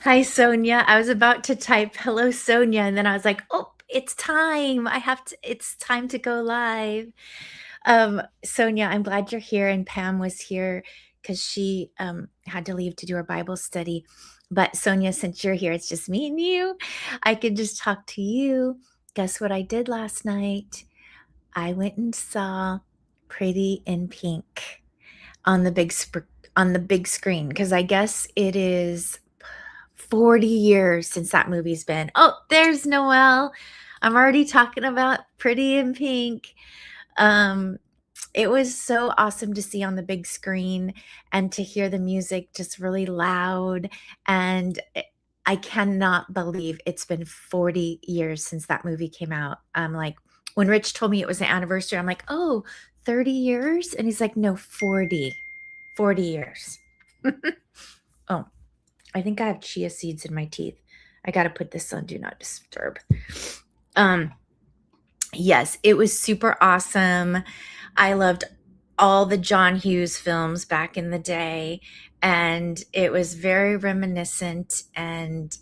Hi, Sonia. I was about to type hello, Sonia, and then I was like, oh, it's time. It's time to go live. Sonia, I'm glad you're here. And Pam was here because she had to leave to do her Bible study. But Sonia, since you're here, it's just me and you. I could just talk to you. Guess what I did last night? I went and saw Pretty in Pink on on the big screen because I guess it is 40 years since that movie's been. Oh, there's Noelle. I'm already talking about Pretty in Pink. Um, it was so awesome to see on the big screen and to hear the music just really loud. And I cannot believe it's been 40 years since that movie came out. I'm like, when Rich told me it was the anniversary, I'm like, oh, 30 years? And he's like, no, 40 years. Oh, I think I have chia seeds in my teeth. I got to put this on do not disturb. Um yes, it was super awesome. I loved all the John Hughes films back in the day, and it was very reminiscent and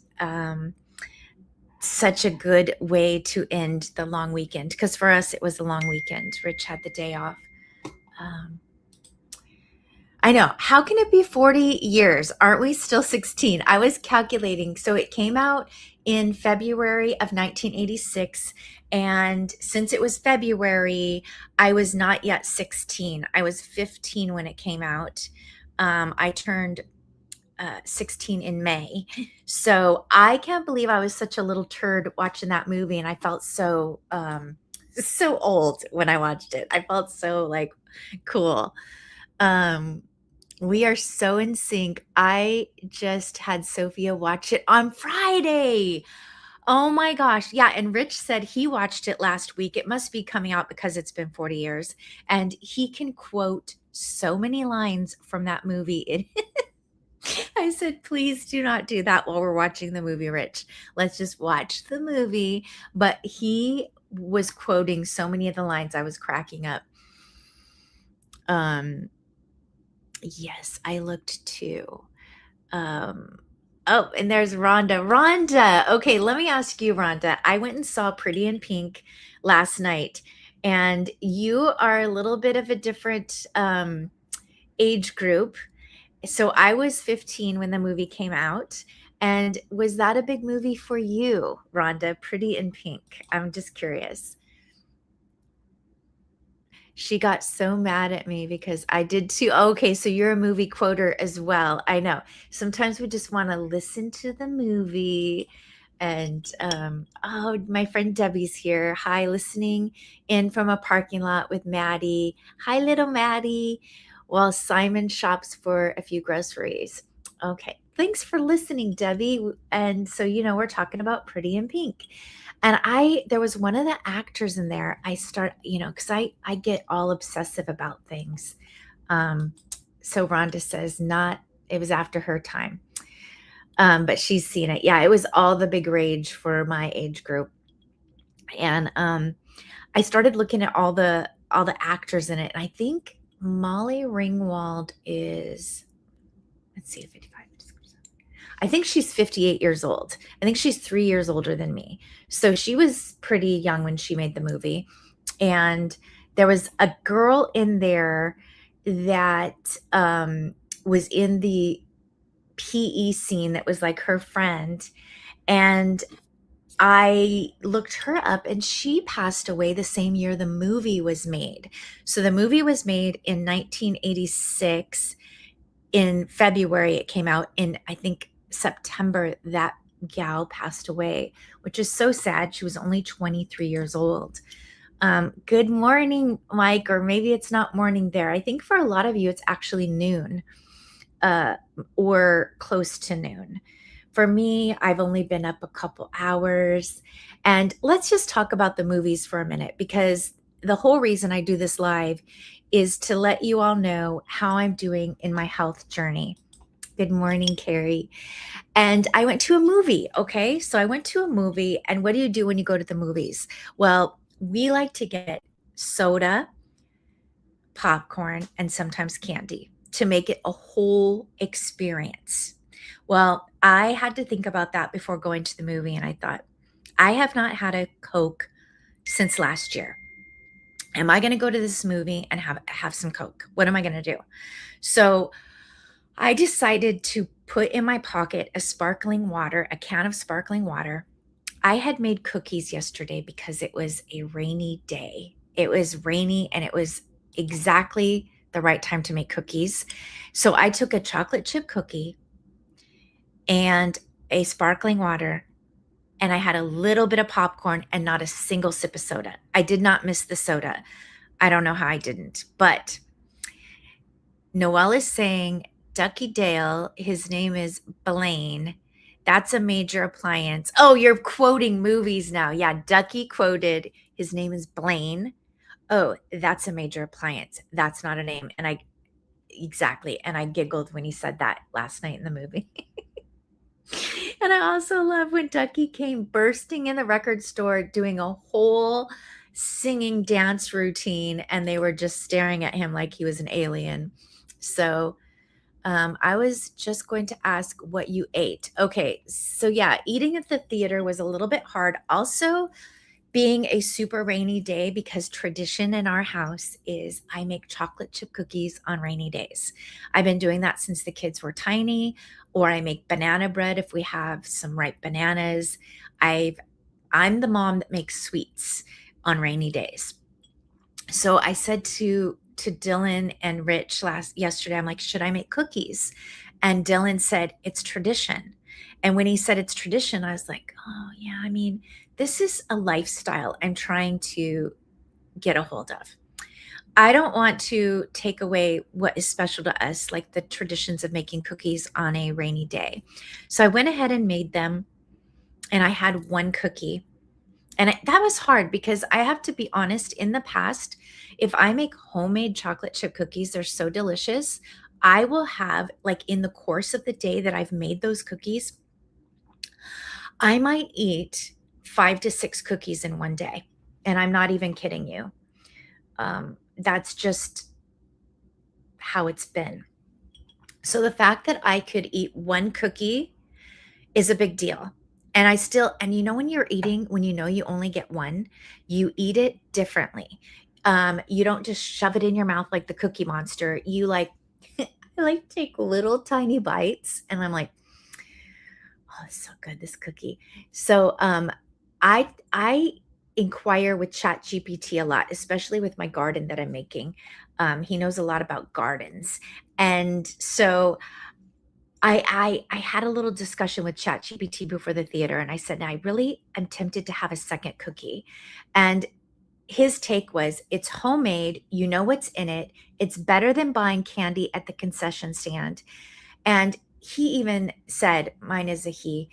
such a good way to end the long weekend because for us it was a long weekend. Rich had the day off. Um, I know. How can it be 40 years? Aren't we still 16? I was calculating. So it came out in February of 1986. And since it was February, I was not yet 16. I was 15 when it came out. I turned 16 in May. So I can't believe I was such a little turd watching that movie. And I felt so old when I watched it. I felt so like cool. Um, we are so in sync. I just had Sophia watch it on Friday. Oh my gosh. Yeah. And Rich said he watched it last week. It must be coming out because it's been 40 years. And he can quote so many lines from that movie. I said, please do not do that while we're watching the movie, Rich. Let's just watch the movie. But he was quoting so many of the lines, I was cracking up. Um, yes, I looked too. Um, oh, and there's Rhonda. Rhonda. Okay, let me ask you, Rhonda. I went and saw Pretty in Pink last night, and you are a little bit of a different age group. So I was 15 when the movie came out. And was that a big movie for you, Rhonda? Pretty in Pink. I'm just curious. She got so mad at me because I did too. Okay, so you're a movie quoter as well. I know. Sometimes we just want to listen to the movie. And oh, my friend Debbie's here. Hi, listening in from a parking lot with Maddie. Hi, little Maddie. While Simon shops for a few groceries. Okay, thanks for listening, Debbie. And so, we're talking about Pretty in Pink. And there was one of the actors in there. I start, because I get all obsessive about things. Um, so Rhonda says, not, it was after her time. But she's seen it. Yeah, it was all the big rage for my age group. And I started looking at all the actors in it. And I think Molly Ringwald is, let's see, 55. I think she's 58 years old. I think she's 3 years older than me. So she was pretty young when she made the movie. And there was a girl in there that was in the PE scene that was like her friend. And I looked her up and she passed away the same year the movie was made. So the movie was made in 1986. In February, it came out. In, I think, September, that gal passed away, which is so sad. She was only 23 years old. Good morning, Mike, or maybe it's not morning there. I think for a lot of you, it's actually noon uh, or close to noon. For me, I've only been up a couple hours. And let's just talk about the movies for a minute because the whole reason I do this live is to let you all know how I'm doing in my health journey. Good morning, Carrie. And I went to a movie. Okay. So I went to a movie. And what do you do when you go to the movies? Well, we like to get soda, popcorn, and sometimes candy to make it a whole experience. Well, I had to think about that before going to the movie, and I thought, I have not had a Coke since last year. Am I going to go to this movie and have some Coke? What am I going to do? So I decided to put in my pocket a sparkling water, a can of sparkling water. I had made cookies yesterday because it was a rainy day. It was rainy and it was exactly the right time to make cookies. So I took a chocolate chip cookie and a sparkling water, and I had a little bit of popcorn and not a single sip of soda. I did not miss the soda. I don't know how I didn't, but Noelle is saying Ducky Dale, his name is Blaine. That's a major appliance. Oh, you're quoting movies now. Yeah, Ducky quoted, his name is Blaine. Oh, that's a major appliance. That's not a name. And I, exactly. And I giggled when he said that last night in the movie. And I also love when Ducky came bursting in the record store doing a whole singing dance routine, and they were just staring at him like he was an alien. So I was just going to ask what you ate. Okay, so yeah, eating at the theater was a little bit hard. Also, being a super rainy day, because tradition in our house is I make chocolate chip cookies on rainy days. I've been doing that since the kids were tiny, or I make banana bread if we have some ripe bananas. I've I'm the mom that makes sweets on rainy days. So I said to Dylan and Rich last yesterday, I'm like, should I make cookies? And Dylan said, it's tradition. And when he said it's tradition, I was like, oh yeah, I mean, this is a lifestyle I'm trying to get a hold of. I don't want to take away what is special to us, like the traditions of making cookies on a rainy day. So I went ahead and made them, and I had one cookie, and that was hard because I have to be honest, in the past, if I make homemade chocolate chip cookies, they're so delicious. I will have, like, in the course of the day that I've made those cookies, I might eat 5 to 6 cookies in one day. And I'm not even kidding you. That's just how it's been. So the fact that I could eat one cookie is a big deal. And I still, and you know, when you're eating, when you know you only get one, you eat it differently. You don't just shove it in your mouth like the Cookie Monster. You like, I like take little tiny bites, and I'm like, oh, it's so good, this cookie. So I inquire with Chat GPT a lot, especially with my garden that I'm making. He knows a lot about gardens. And so I had a little discussion with ChatGPT before the theater, and I said, "Now I really am tempted to have a second cookie." And his take was, "It's homemade, you know what's in it. It's better than buying candy at the concession stand." And he even said, mine is a he,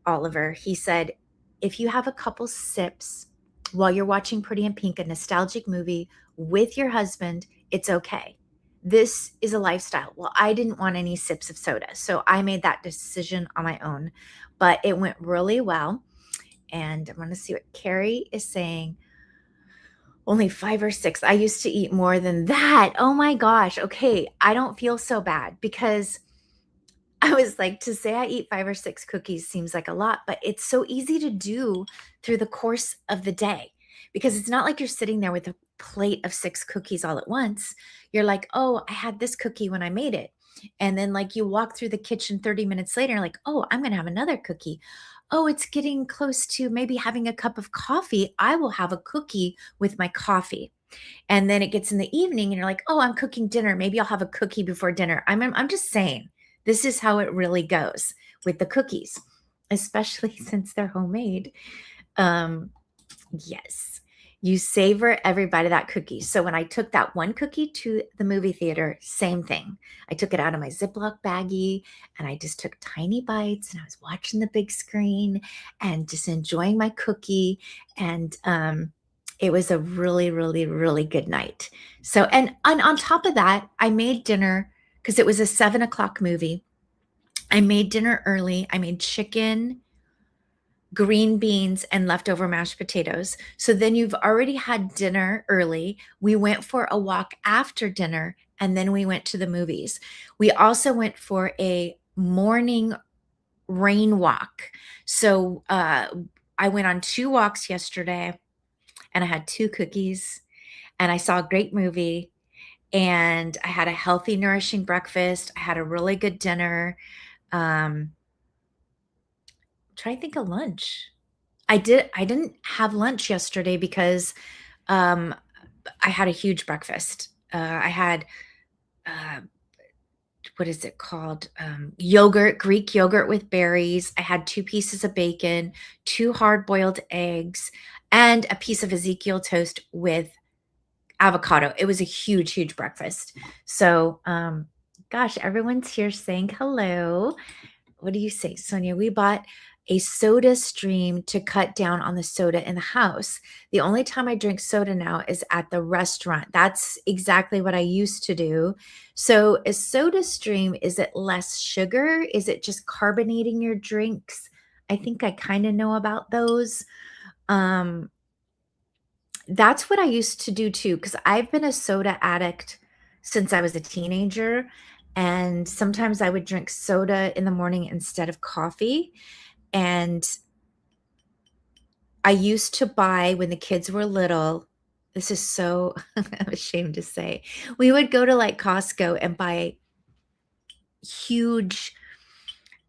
Oliver. He said, "If you have a couple sips while you're watching Pretty in Pink, a nostalgic movie with your husband, it's okay. This is a lifestyle." Well, I didn't want any sips of soda, so I made that decision on my own, but it went really well. And I'm going to see what Carrie is saying. Only 5 or 6. I used to eat more than that. Oh my gosh. Okay. I don't feel so bad because I was like, to say I eat 5 or 6 cookies seems like a lot, but it's so easy to do through the course of the day, because it's not like you're sitting there with a plate of 6 cookies all at once. You're like, oh, I had this cookie when I made it. And then, like, you walk through the kitchen 30 minutes later, and you're like, oh, I'm going to have another cookie. Oh, it's getting close to maybe having a cup of coffee. I will have a cookie with my coffee. And then it gets in the evening and you're like, oh, I'm cooking dinner. Maybe I'll have a cookie before dinner. I'm just saying, this is how it really goes with the cookies, especially since they're homemade. Um, yes, you savor every bite of that cookie. So when I took that one cookie to the movie theater, same thing. I took it out of my Ziploc baggie and I just took tiny bites, and I was watching the big screen and just enjoying my cookie. And it was a really, really, really good night. So, and on top of that, I made dinner because it was a 7 o'clock movie. I made dinner early. I made chicken, green beans, and leftover mashed potatoes. So then you've already had dinner early. We went for a walk after dinner, and then we went to the movies. We also went for a morning rain walk. So I went on 2 walks yesterday and I had 2 cookies and I saw a great movie and I had a healthy, nourishing breakfast. I had a really good dinner. Um, trying to think of lunch. I didn't have lunch yesterday because um, I had a huge breakfast. I had uh, what is it called? Yogurt, Greek yogurt with berries. I had 2 pieces of bacon, 2 hard-boiled eggs, and a piece of Ezekiel toast with avocado. It was a huge, huge breakfast. So, gosh, everyone's here saying hello. What do you say, Sonia? We bought a soda stream to cut down on the soda in the house. The only time I drink soda now is at the restaurant. That's exactly what I used to do. So, a soda stream, is it less sugar? Is it just carbonating your drinks? I think I kind of know about those. Um, that's what I used to do too, because I've been a soda addict since I was a teenager. And sometimes I would drink soda in the morning instead of coffee. And I used to buy when the kids were little. This is so, I'm ashamed to say. We would go to like Costco and buy huge,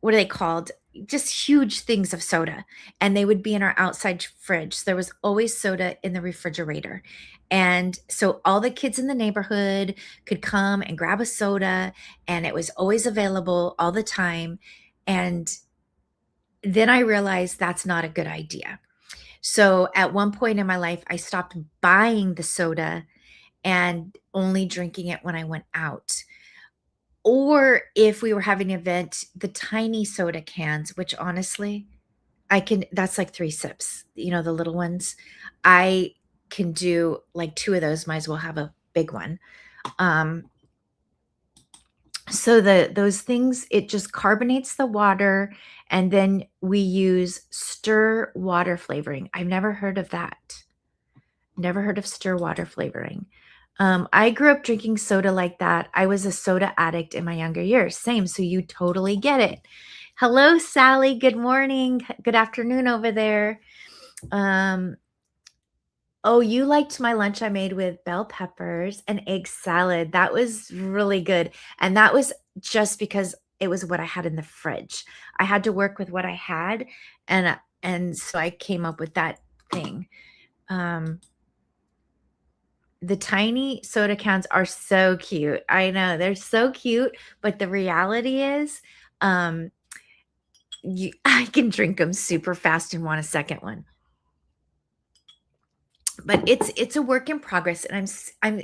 what are they called? Just huge things of soda. And they would be in our outside fridge. So there was always soda in the refrigerator. And so all the kids in the neighborhood could come and grab a soda, and it was always available all the time. And then I realized that's not a good idea. So at one point in my life, I stopped buying the soda and only drinking it when I went out. Or if we were having an event, the tiny soda cans, which honestly, I can that's like 3 sips, the little ones. I can do like 2 of those, might as well have a big one. Um, so those things, it just carbonates the water, and then we use stir water flavoring. I've never heard of that. Never heard of stir water flavoring. I grew up drinking soda like that. I was a soda addict in my younger years. Same, so you totally get it. Hello, Sally. Good morning. Good afternoon over there. Um, oh, you liked my lunch I made with bell peppers and egg salad. That was really good. And that was just because it was what I had in the fridge. I had to work with what I had, and so I came up with that thing. Um, the tiny soda cans are so cute. I know they're so cute, but the reality is, um, I can drink them super fast and want a second one. But it's a work in progress, and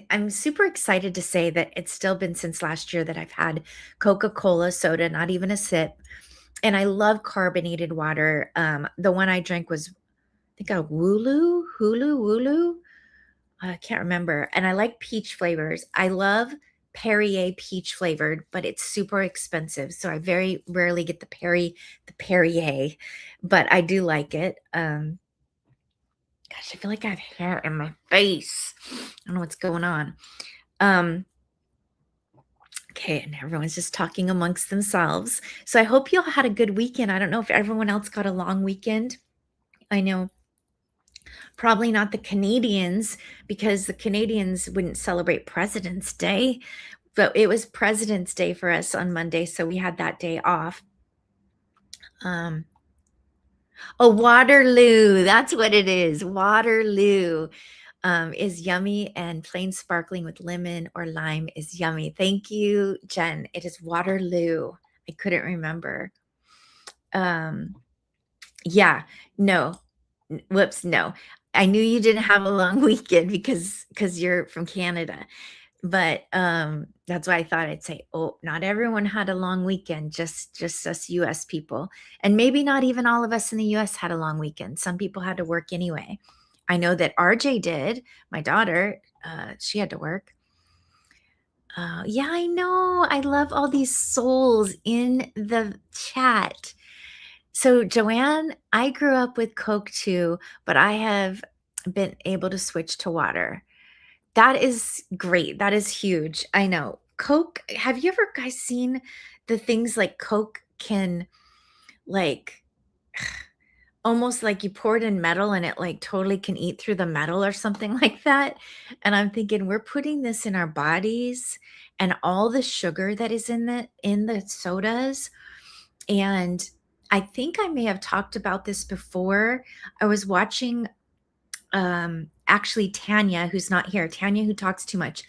I'm super excited to say that it's still been since last year that I've had Coca-Cola soda, not even a sip, and I love carbonated water. The one I drank was, I think, a Wooloo. I can't remember, and I like peach flavors. I love Perrier peach flavored, but it's super expensive, so I very rarely get the Perrier, but I do like it. Gosh, I feel like I have hair in my face. I don't know what's going on. Um, okay, and everyone's just talking amongst themselves. So I hope you all had a good weekend. I don't know if everyone else got a long weekend. I know probably not the Canadians, because the Canadians wouldn't celebrate President's Day, but it was President's Day for us on Monday, so we had that day off. Um, oh, Waterloo, that's what it is. Waterloo. Is yummy, and plain sparkling with lemon or lime is yummy. Thank you, Jen. It is Waterloo. I couldn't remember. Um, yeah, no, whoops, no. I knew you didn't have a long weekend because you're from Canada, but that's why I thought I'd say, oh, not everyone had a long weekend, just us U.S. people, and maybe not even all of us in the U.S. had a long weekend. Some people had to work anyway. I know that RJ did. My daughter, she had to work. Yeah, I know. I love all these souls in the chat. So, Joanne, I grew up with Coke too, but I have been able to switch to water. That is great. That is huge. I know. Coke, have you ever guys seen the things like Coke can, like, almost like you pour it in metal and it, like, totally can eat through the metal or something like that? And I'm thinking, we're putting this in our bodies and all the sugar that is in the sodas, and I think I may have talked about this before. I was watching, actually Tanya, who's not here, Tanya who talks too much,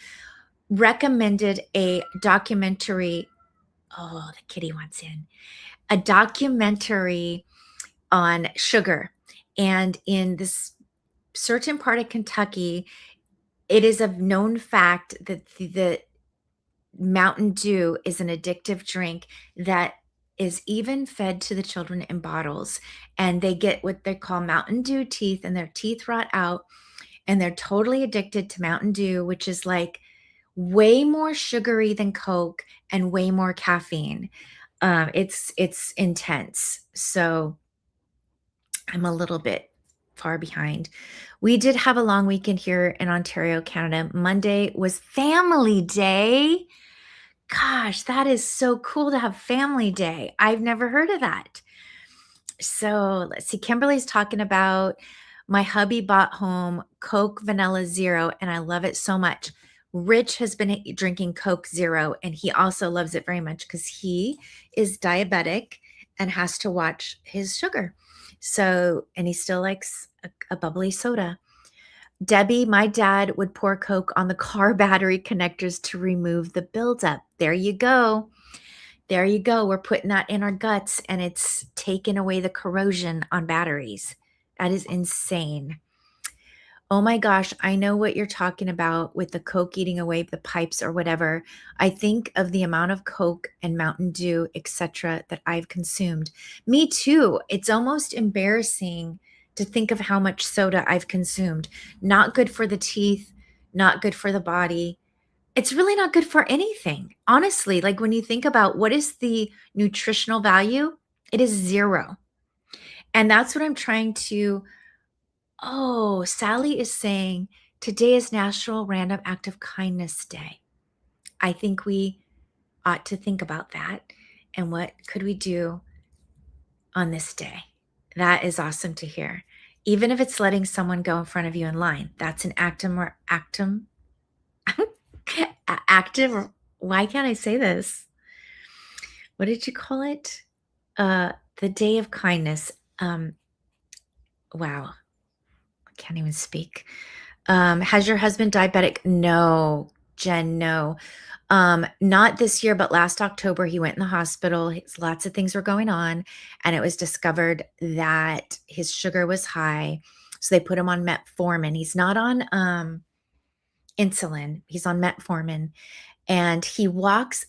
recommended a documentary. Oh, the kitty wants in. A documentary on sugar. And in this certain part of Kentucky, it is a known fact that the Mountain Dew is an addictive drink that is even fed to the children in bottles. And they get what they call Mountain Dew teeth, and their teeth rot out, and they're totally addicted to Mountain Dew, which is like way more sugary than Coke and way more caffeine. It's intense. So I'm a little bit far behind. We did have a long weekend here in Ontario, Canada. Monday was Family Day. Gosh, that is so cool to have Family Day. I've never heard of that. So let's see. Kimberly's talking about my hubby bought home Coke Vanilla Zero, and I love it so much. Rich has been drinking Coke Zero, and he also loves it very much because he is diabetic and has to watch his sugar. So, and he still likes a bubbly soda. Debbie, my dad would pour Coke on the car battery connectors to remove the buildup. There you go. There you go. We're putting that in our guts, and it's taking away the corrosion on batteries. That is insane. Oh my gosh, I know what you're talking about with the Coke eating away the pipes or whatever. I think of the amount of Coke and Mountain Dew, etc., that I've consumed. Me too. It's almost embarrassing to think of how much soda I've consumed. Not good for the teeth, not good for the body. It's really not good for anything. Honestly, like when you think about what is the nutritional value, it is zero. And that's what I'm trying to. Oh, Sally is saying today is National Random Act of Kindness Day. I think we ought to think about that and what could we do on this day. That is awesome to hear. Even if it's letting someone go in front of you in line, that's an active. Why can't I say this? What did you call it? The Day of Kindness. Wow, I can't even speak. Has your husband diabetic? No, Jen, no. Not this year, but last October, he went in the hospital. Lots of things were going on, and it was discovered that his sugar was high. So they put him on metformin. He's not on insulin. He's on metformin, and he walks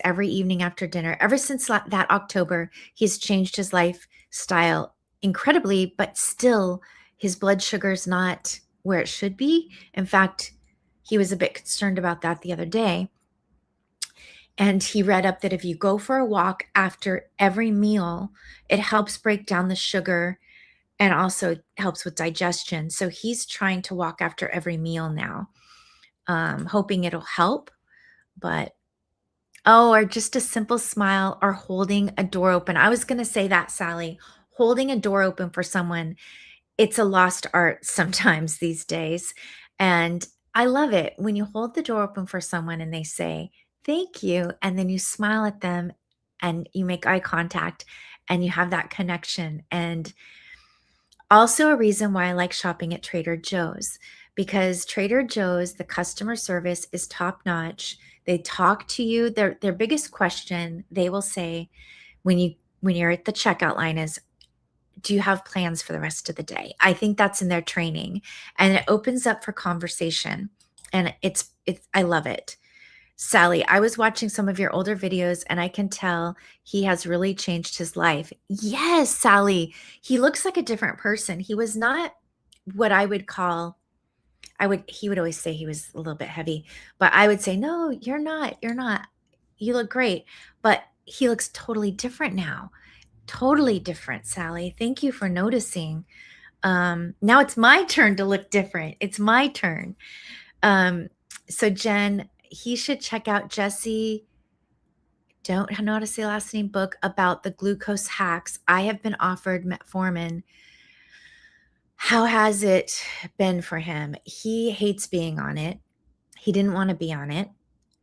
every evening after dinner. Ever since that October, he's changed his lifestyle incredibly, but still his blood sugar's not where it should be. In fact, he was a bit concerned about that the other day. And he read up that if you go for a walk after every meal, it helps break down the sugar and also helps with digestion. So he's trying to walk after every meal now, hoping it'll help. But oh, or just a simple smile or holding a door open. I was going to say that, Sally. Holding a door open for someone, it's a lost art sometimes these days. And I love it when you hold the door open for someone and they say, thank you. And then you smile at them and you make eye contact and you have that connection. And also a reason why I like shopping at Trader Joe's, because Trader Joe's, the customer service is top notch. They talk to you. Their biggest question they will say when you're at the checkout line is, do you have plans for the rest of the day? I think that's in their training, and it opens up for conversation, and it's I love it. Sally, I was watching some of your older videos and I can tell he has really changed his life. Yes, Sally, he looks like a different person. He was not what I would call, he would always say he was a little bit heavy, but I would say, no, you're not. You're not. You look great. But he looks totally different now. Totally different, Sally. Thank you for noticing. Now it's my turn to look different. It's my turn. So Jen, he should check out Jesse, don't know how to say last name, book about the glucose hacks. I have been offered metformin. How has it been for him? He hates being on it. He didn't want to be on it.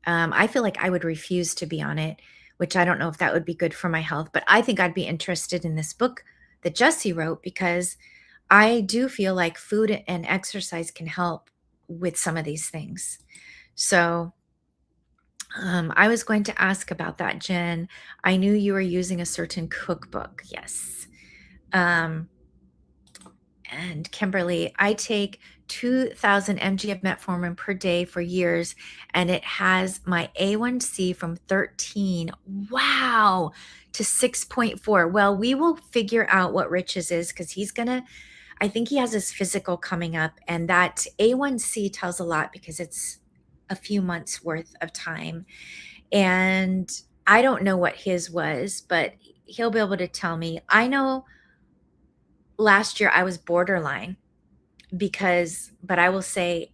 I feel like I would refuse to be on it, which I don't know if that would be good for my health, but I think I'd be interested in this book that Jesse wrote because I do feel like food and exercise can help with some of these things. So I was going to ask about that, Jen. I knew you were using a certain cookbook. Yes. Um, and Kimberly, I take 2,000 mg of metformin per day for years, and it has my A1C from 13, wow, to 6.4. Well, we will figure out what Rich's is because I think he has his physical coming up, and that A1C tells a lot because it's a few months worth of time. And I don't know what his was, but he'll be able to tell me. I know last year I was borderline but I will say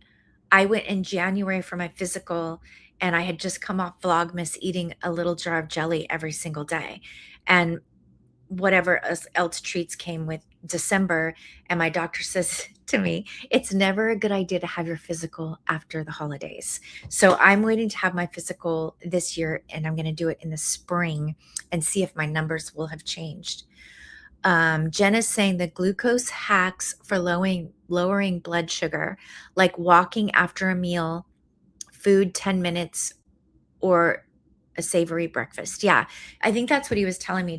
I went in January for my physical and I had just come off Vlogmas eating a little jar of jelly every single day. And whatever else treats came with December. And my doctor says to me, it's never a good idea to have your physical after the holidays. So I'm waiting to have my physical this year and I'm going to do it in the spring and see if my numbers will have changed. Jen is saying the glucose hacks for lowering blood sugar, like walking after a meal, food 10 minutes, or a savory breakfast. Yeah, I think that's what he was telling me.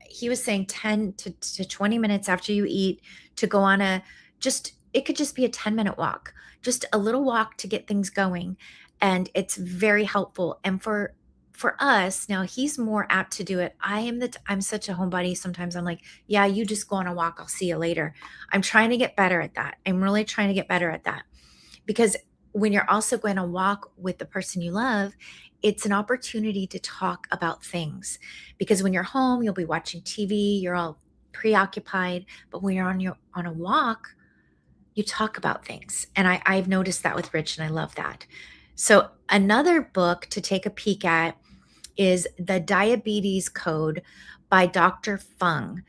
He was saying 10 to 20 minutes after you eat to go on it could just be a 10-minute walk, just a little walk to get things going. And it's very helpful. And for us, now he's more apt to do it. I'm such a homebody. Sometimes I'm like, yeah, you just go on a walk. I'll see you later. I'm trying to get better at that. I'm really trying to get better at that because when you're also going to walk with the person you love, it's an opportunity to talk about things because when you're home, you'll be watching TV, you're all preoccupied, but when you're on a walk, you talk about things. And I've noticed that with Rich and I love that. So another book to take a peek at is The Diabetes Code by Dr. Fung.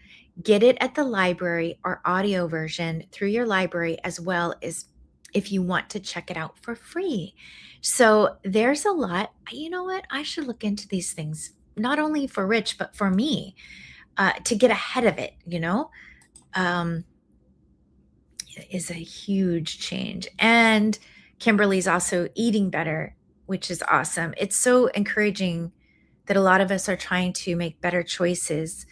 Get it at the library or audio version through your library, as well as if you want to check it out for free. So there's a lot. You know what? I should look into these things, not only for Rich, but for me to get ahead of it, um, is a huge change. And Kimberly's also eating better, which is awesome. It's so encouraging that a lot of us are trying to make better choices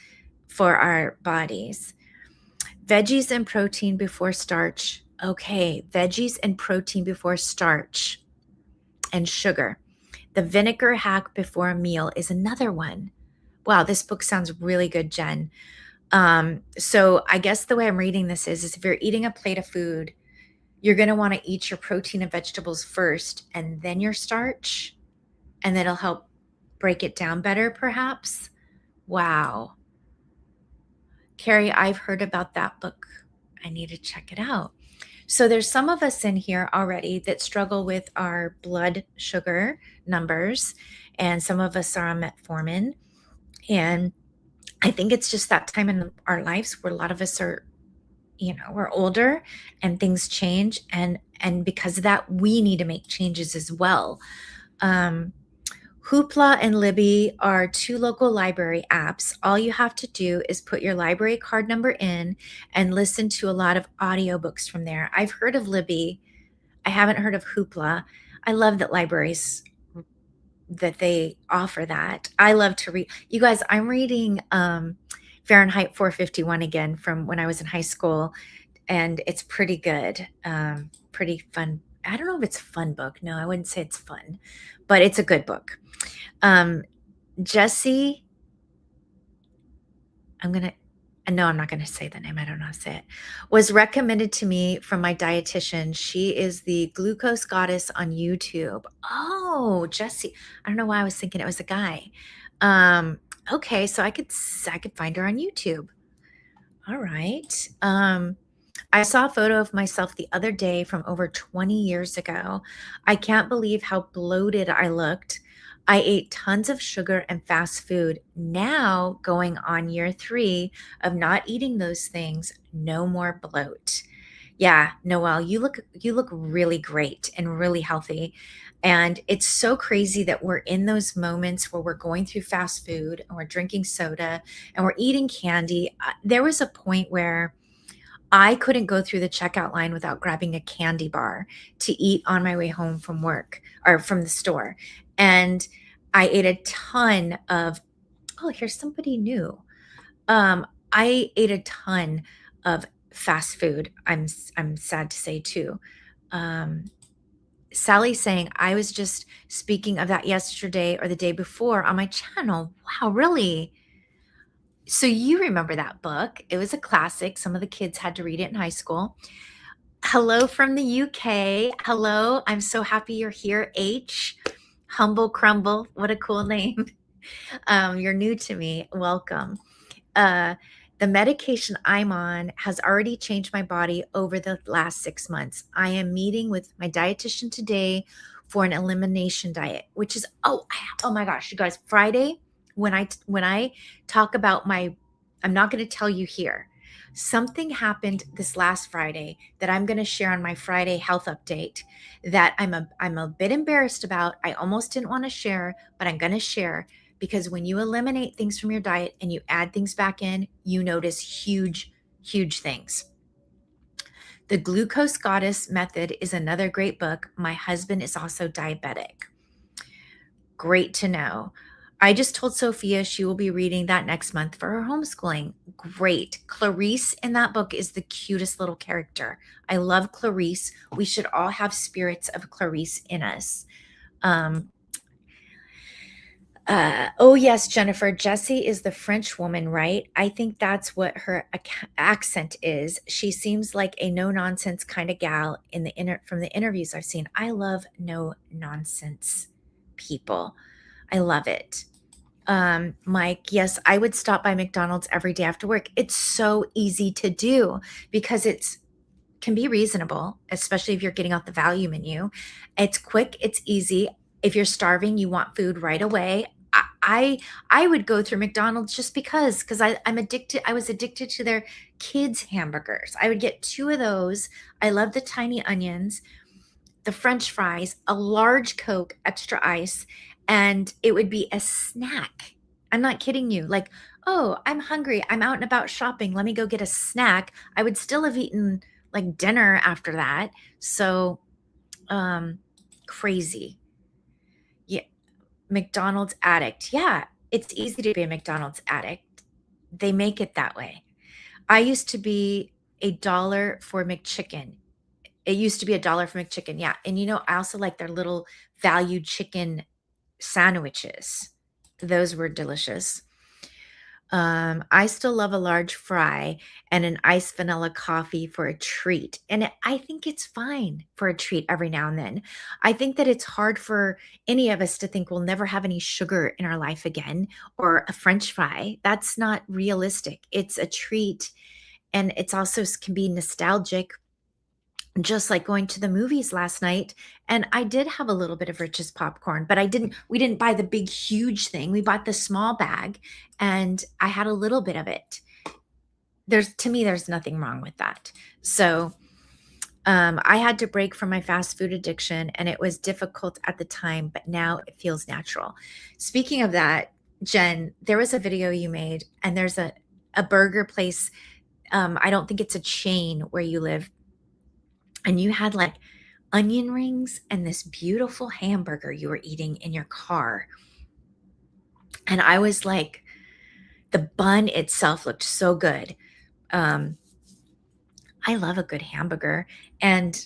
for our bodies. Veggies and protein before starch. Okay, veggies and protein before starch and sugar. The vinegar hack before a meal is another one. Wow, this book sounds really good, Jen. So I guess the way I'm reading this is if you're eating a plate of food, you're going to want to eat your protein and vegetables first and then your starch, and that'll help break it down better, perhaps. Wow. Carrie, I've heard about that book. I need to check it out. So there's some of us in here already that struggle with our blood sugar numbers, and some of us are on metformin. And I think it's just that time in our lives where a lot of us are, we're older and things change. And because of that, we need to make changes as well. Hoopla and Libby are two local library apps. All you have to do is put your library card number in and listen to a lot of audiobooks from there. I've heard of Libby. I haven't heard of Hoopla. I love that libraries that they offer that. I love to read. You guys, I'm reading Fahrenheit 451 again from when I was in high school, and it's pretty good. Pretty fun. I don't know if it's a fun book. No, I wouldn't say it's fun, but it's a good book. Jesse, I'm not going to say the name. I don't know how to say it. Was recommended to me from my dietitian. She is the glucose goddess on YouTube. Oh, Jesse. I don't know why I was thinking it was a guy. Okay, so I could find her on YouTube. All right. I saw a photo of myself the other day from over 20 years ago. I can't believe how bloated I looked. I ate tons of sugar and fast food. Now, going on year 3 of not eating those things, no more bloat. Yeah, Noelle, you look really great and really healthy. And it's so crazy that we're in those moments where we're going through fast food and we're drinking soda and we're eating candy. There was a point where I couldn't go through the checkout line without grabbing a candy bar to eat on my way home from work or from the store. And I ate a ton of, oh, here's somebody new. I ate a ton of fast food. I'm sad to say too. Um, Sally saying I was just speaking of that yesterday or the day before on my channel. Wow, really? So you remember that book? It was a classic. Some of the kids had to read it in high school. Hello from the UK. Hello. I'm so happy you're here, H. Humble Crumble. What a cool name. You're new to me. Welcome. Uh, the medication I'm on has already changed my body over the last 6 months. I am meeting with my dietitian today for an elimination diet, which is oh my gosh, you guys, Friday when I talk about my I'm not going to tell you here. Something happened this last Friday that I'm going to share on my Friday health update that I'm a bit embarrassed about. I almost didn't want to share, but I'm going to share because when you eliminate things from your diet and you add things back in, you notice huge, huge things. The Glucose Goddess Method is another great book. My husband is also diabetic. Great to know. I just told Sophia she will be reading that next month for her homeschooling. Great. Clarice in that book is the cutest little character. I love Clarice. We should all have spirits of Clarice in us. Oh, yes, Jennifer. Jessie is the French woman, right? I think that's what her accent is. She seems like a no nonsense kind of gal from the interviews I've seen. I love no nonsense people. I love it. Mike, yes, I would stop by McDonald's every day after work. It's so easy to do because it's can be reasonable, especially if you're getting off the value menu. It's quick, it's easy. If you're starving, you want food right away. I would go through McDonald's just because I'm addicted. I was addicted to their kids hamburgers. I would get 2 of those. I love the tiny onions, the French fries, a large Coke, extra ice, and it would be a snack. I'm not kidding you. Like, oh, I'm hungry. I'm out and about shopping. Let me go get a snack. I would still have eaten like dinner after that. So, crazy. Yeah. McDonald's addict. Yeah, it's easy to be a McDonald's addict. They make it that way. I used to be a dollar for McChicken. It used to be a dollar for McChicken. Yeah. And I also like their little value chicken sandwiches. Those were delicious. I still love a large fry and an iced vanilla coffee for a treat. And I think it's fine for a treat every now and then. I think that it's hard for any of us to think we'll never have any sugar in our life again or a French fry. That's not realistic. It's a treat. And it's also can be nostalgic, just like going to the movies last night. And I did have a little bit of Rich's popcorn, but we didn't buy the big, huge thing. We bought the small bag and I had a little bit of it. To me, there's nothing wrong with that. So, I had to break from my fast food addiction and it was difficult at the time, but now it feels natural. Speaking of that, Jen, there was a video you made and there's a burger place. I don't think it's a chain where you live, and you had like onion rings and this beautiful hamburger you were eating in your car. And I was like, the bun itself looked so good. I love a good hamburger. And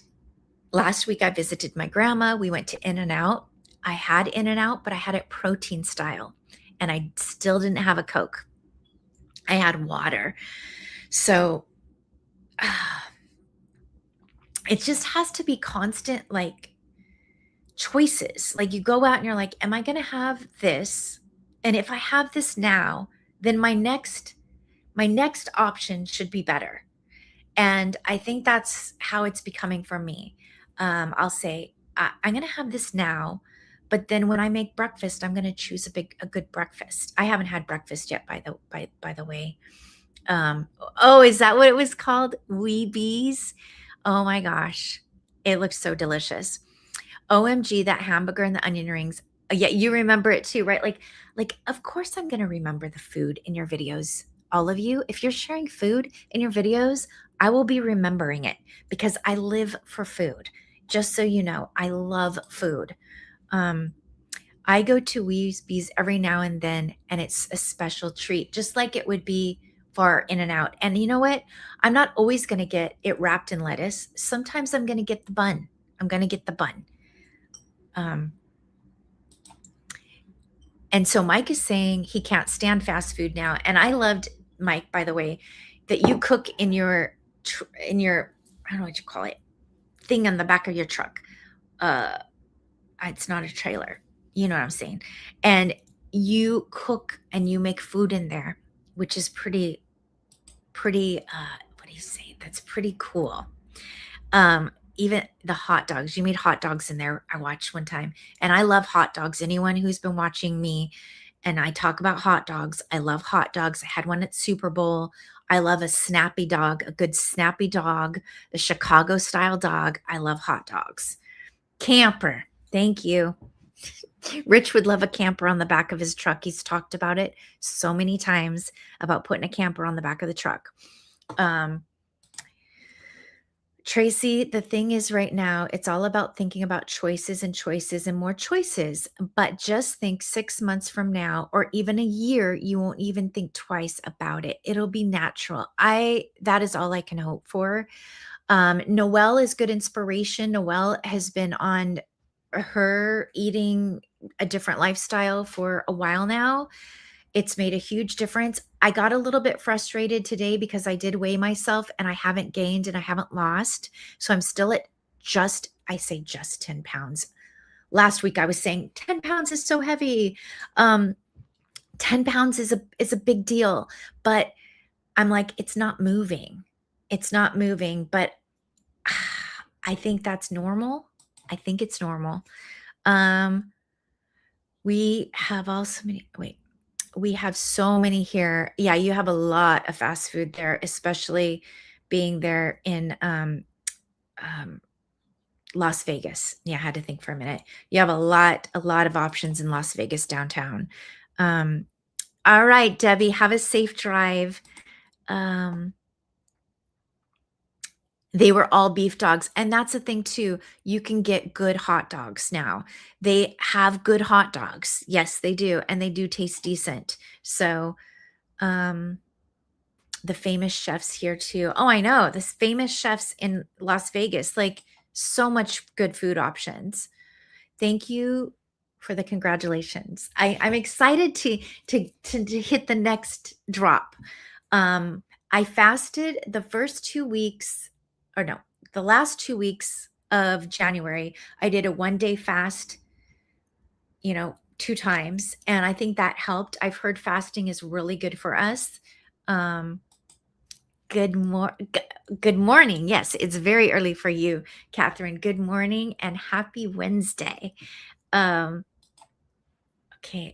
last week I visited my grandma. We went to In-N-Out. I had In-N-Out, but I had it protein style. And I still didn't have a Coke. I had water. So it just has to be constant, like, choices. Like you go out and you're like, am I going to have this? And if I have this now, then my next option should be better. And I think that's how it's becoming for me. I'll say, I'm going to have this now, but then when I make breakfast, I'm going to choose a good breakfast. I haven't had breakfast yet, by the way. Oh, is that what it was called? Weebies? Oh my gosh. It looks so delicious. OMG, that hamburger and the onion rings. Yeah, you remember it too, right? Like of course I'm going to remember the food in your videos. All of you, if you're sharing food in your videos, I will be remembering it because I live for food. Just so you know, I love food. Um, I go to Weebies every now and then, and it's a special treat, just like it would be for In and Out. And you know what? I'm not always going to get it wrapped in lettuce. Sometimes I'm going to get the bun. I'm going to get the bun. Um, and so Mike is saying he can't stand fast food now. And I loved, Mike, by the way, that you cook in your I don't know what you call it, thing on the back of your truck. Uh, it's not a trailer. You know what I'm saying? And you cook and you make food in there, which is pretty what do you say? That's pretty cool. Even the hot dogs, you made hot dogs in there. I watched one time, and I love hot dogs. Anyone who's been watching me and I talk about hot dogs, I love hot dogs. I had one at Super Bowl. I love a snappy dog, a good snappy dog, the Chicago style dog. I love hot dogs. Camper. Thank you. Rich would love a camper on the back of his truck. He's talked about it so many times about putting a camper on the back of the truck. Tracy, the thing is right now, it's all about thinking about choices and choices and more choices. But just think 6 months from now, or even a year, you won't even think twice about it. It'll be natural. That is all I can hope for. Noelle is good inspiration. Noelle has been on her eating a different lifestyle for a while now. It's made a huge difference. I got a little bit frustrated today because I did weigh myself and I haven't gained and I haven't lost. So I'm still at I say just 10 pounds. Last week I was saying 10 pounds is so heavy. 10 pounds is a big deal, but I'm like, it's not moving. It's not moving, but I think that's normal. I think it's normal. We have also many, we have so many here. Yeah, you have a lot of fast food there, especially being there in Las Vegas. Yeah, I had to think for a minute. You have a lot of options in Las Vegas downtown. All right, Debbie, have a safe drive. They were all beef dogs. And that's the thing too. You can get good hot dogs now. They have good hot dogs. Yes, they do. And they do taste decent. So, the famous chefs here too. Oh, I know. This famous chefs in Las Vegas, like so much good food options. Thank you for the congratulations. I'm excited to hit the next drop. I fasted the first 2 weeks, or no, the last 2 weeks of January. I did a 1-day fast, 2 times, and I think that helped. I've heard fasting is really good for us. Good morning. Yes, it's very early for you, Catherine. Good morning and happy Wednesday. Okay.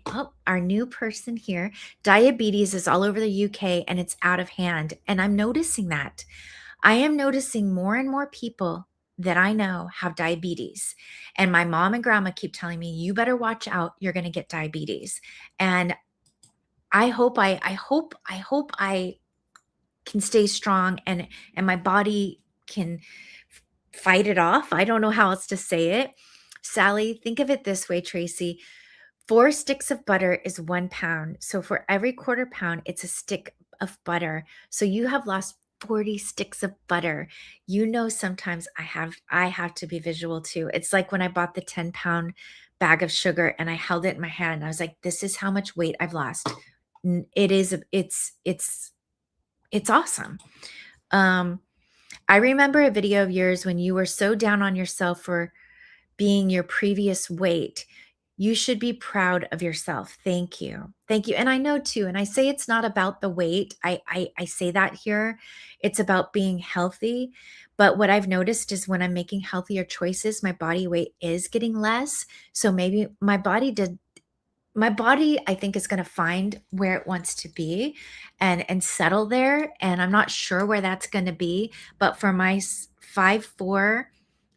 Oh, our new person here. Diabetes is all over the UK and it's out of hand. And I'm noticing that. I am noticing more and more people that I know have diabetes. And my mom and grandma keep telling me, you better watch out. You're going to get diabetes. And I hope I can stay strong and my body can fight it off. I don't know how else to say it. Sally, think of it this way, Tracy. 4 sticks of butter is 1 pound. So for every quarter pound, it's a stick of butter. So you have lost 40 sticks of butter. Sometimes I have to be visual too. It's like when I bought the 10-pound bag of sugar and I held it in my hand. I was like, this is how much weight I've lost. It's awesome. I remember a video of yours when you were so down on yourself for being your previous weight. You should be proud of yourself. Thank you. Thank you. And I know too, and I say it's not about the weight. I say that here. It's about being healthy. But what I've noticed is when I'm making healthier choices, my body weight is getting less. So maybe my body I think is going to find where it wants to be and settle there, and I'm not sure where that's going to be, but for my 5'4"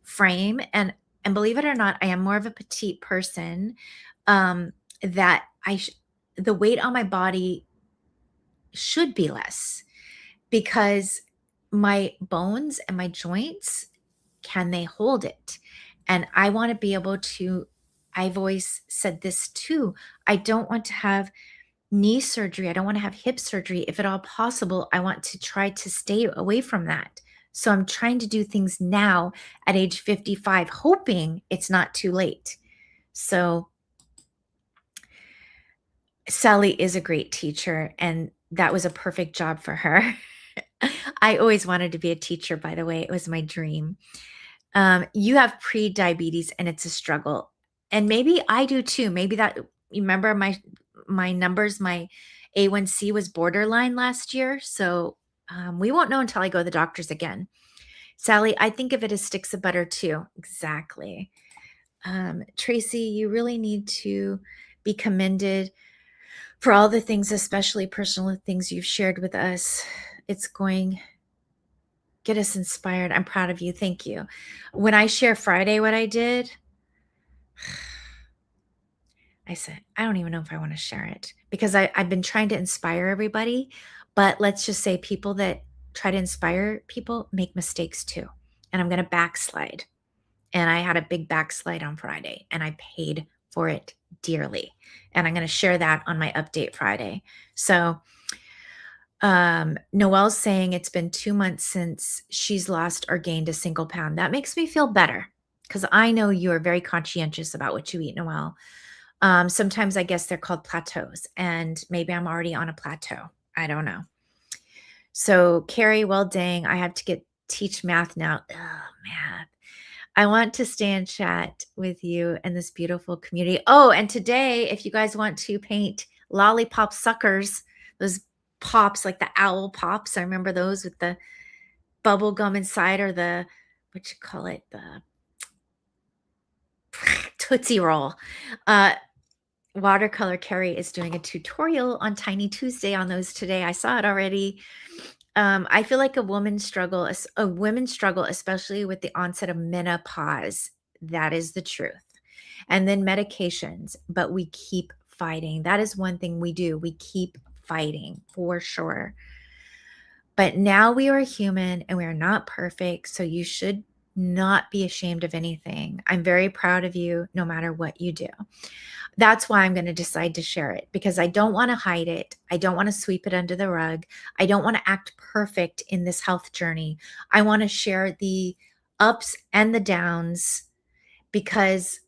frame, and believe it or not, I am more of a petite person, um that the weight on my body should be less because my bones and my joints, can they hold it? And I want to be able to, I've always said this too, I don't want to have knee surgery. I don't want to have hip surgery. If at all possible, I want to try to stay away from that. So I'm trying to do things now at age 55, hoping it's not too late. So Sally is a great teacher, and that was a perfect job for her. I always wanted to be a teacher, by the way. It was my dream. You have pre-diabetes and it's a struggle. And maybe I do too. Maybe that, you remember my numbers, my A1C was borderline last year. So we won't know until I go to the doctors again. Sally, I think of it as sticks of butter too. Exactly. Tracy, you really need to be commended for all the things, especially personal things you've shared with us. It's going get us inspired. I'm proud of you. Thank you. When I share Friday what I did, I said, I don't even know if I want to share it because I've been trying to inspire everybody. But let's just say people that try to inspire people make mistakes too. And I'm going to backslide. And I had a big backslide on Friday and I paid for it dearly. And I'm going to share that on my update Friday. So, Noelle's saying it's been 2 months since she's lost or gained a single pound. That makes me feel better because I know you are very conscientious about what you eat, Noelle. Sometimes I guess they're called plateaus, and maybe I'm already on a plateau. I don't know. So, Carrie, well, dang, I have to teach math now. Ugh, math. I want to stay and chat with you and this beautiful community. Oh, and today, if you guys want to paint lollipop suckers, those pops like the owl pops, I remember those with the bubble gum inside, or the, what you call it, the Tootsie Roll. Watercolor Carrie is doing a tutorial on Tiny Tuesday on those today. I saw it already. I feel like women struggle, especially with the onset of menopause. That is the truth. And then medications, but we keep fighting. That is one thing we do. We keep fighting for sure. But now we are human and we are not perfect. So you should not be ashamed of anything. I'm very proud of you no matter what you do. That's why I'm going to decide to share it, because I don't want to hide it. I don't want to sweep it under the rug. I don't want to act perfect in this health journey. I want to share the ups and the downs, because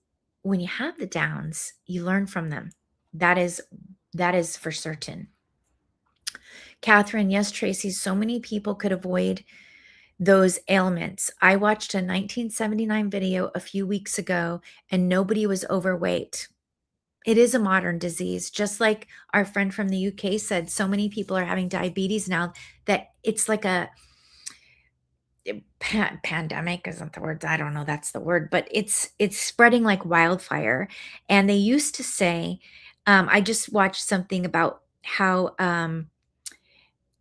when you have the downs, you learn from them. That is for certain. Catherine, yes, Tracy, so many people could avoid those ailments. I watched a 1979 video a few weeks ago and nobody was overweight. It is a modern disease. Just like our friend from the UK said, so many people are having diabetes now that it's like a pandemic isn't the word. I don't know that's the word, but it's spreading like wildfire. And they used to say, I just watched something about how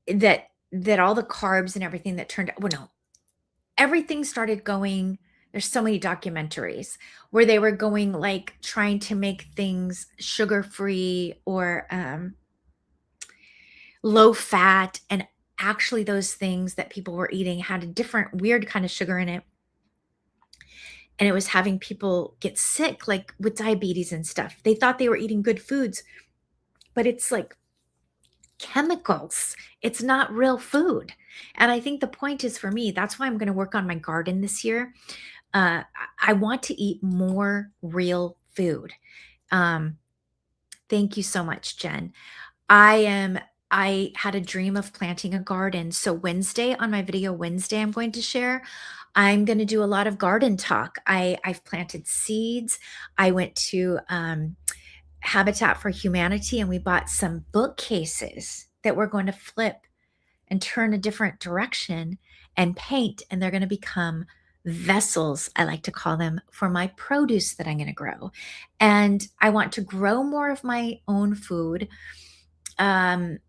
that all the carbs and everything that turned out, well, no, everything started going, there's so many documentaries where they were going like trying to make things sugar free or low fat, and actually those things that people were eating had a different weird kind of sugar in it, and it was having people get sick, like with diabetes and stuff. They thought they were eating good foods, but it's like chemicals. It's not real food. And I think the point is, for me, that's why I'm going to work on my garden this year. I want to eat more real food. Thank you so much, Jen. I am I had a dream of planting a garden. So Wednesday, on my video Wednesday I'm going to share, I'm going to do a lot of garden talk. I've planted seeds. I went to Habitat for Humanity and we bought some bookcases that we're going to flip and turn a different direction and paint, and they're going to become vessels, I like to call them, for my produce that I'm going to grow. And I want to grow more of my own food. Um,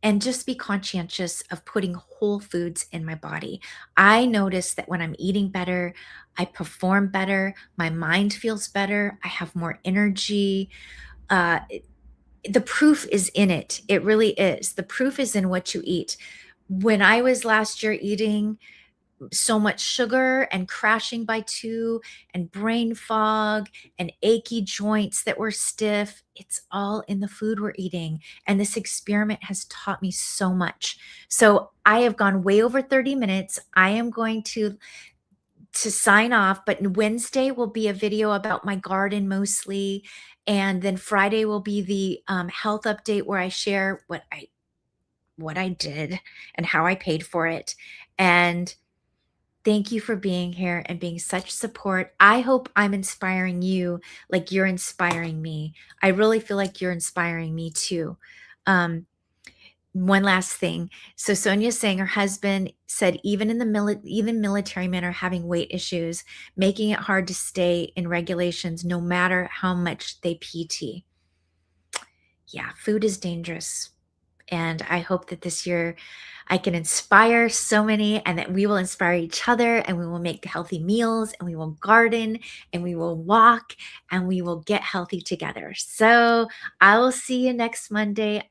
and just be conscientious of putting whole foods in my body. I notice that when I'm eating better, I perform better, my mind feels better, I have more energy. Uh, the proof is in it. It really is. The proof is in what you eat. When I was last year eating so much sugar and crashing by two and brain fog and achy joints that were stiff, it's all in the food we're eating. And this experiment has taught me so much. So I have gone way over 30 minutes. I am going to sign off, but Wednesday will be a video about my garden mostly. And then Friday will be the health update where I share what I did and how I paid for it. And thank you for being here and being such support. I hope I'm inspiring you like you're inspiring me. I really feel like you're inspiring me too. Um, one last thing. So Sonia's saying her husband said even in the even military men are having weight issues, making it hard to stay in regulations no matter how much they PT. Yeah, food is dangerous. And I hope that this year I can inspire so many and that we will inspire each other and we will make healthy meals and we will garden and we will walk and we will get healthy together. So I will see you next Monday.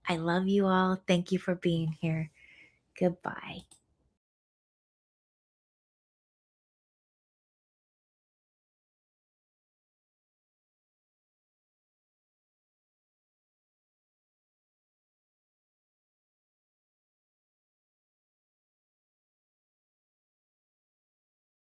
I love you all. Thank you for being here. Goodbye.